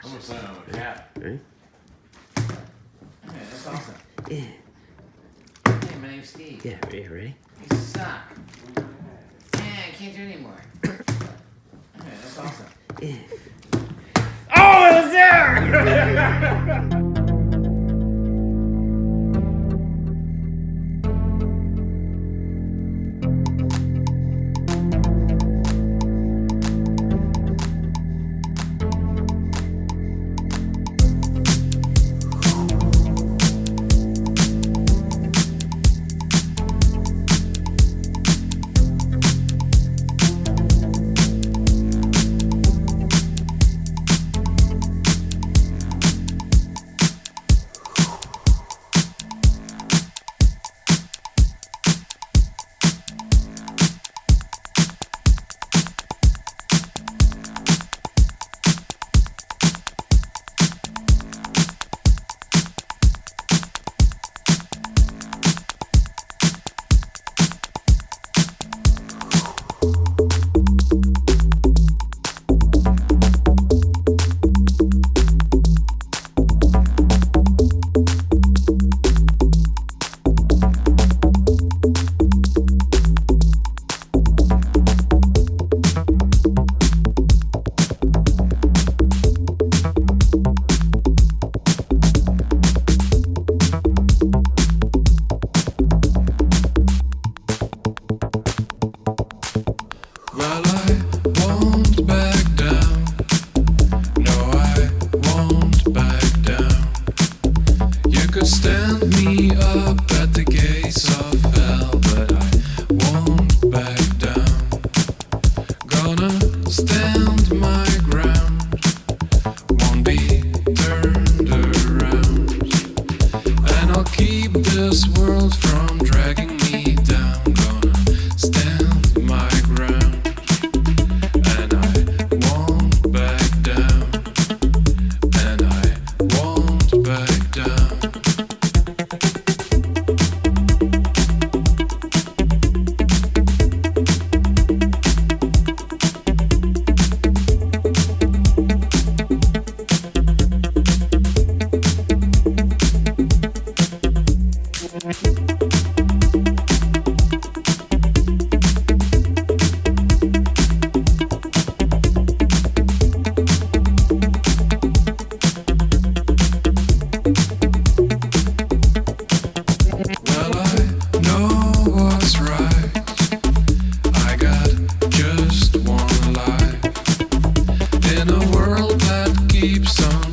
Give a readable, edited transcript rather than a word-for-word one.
I'm gonna sign on a cat. Ready? Yeah, that's awesome. Yeah. Hey, my name's Steve. Yeah, ready? You suck. Yeah, I can't do it anymore. Yeah, that's awesome. Yeah. Oh, it was there! Well, I won't back down. No, I won't back down. You could stand me up at the gates of hell, but I won't back down. Gonna stand my ground, won't be turned around. And I'll keep this world from dragging me down. Gonna stand my ground. And I won't back down. And I won't back down. Well, I know what's right. I got just one life in a world that keeps on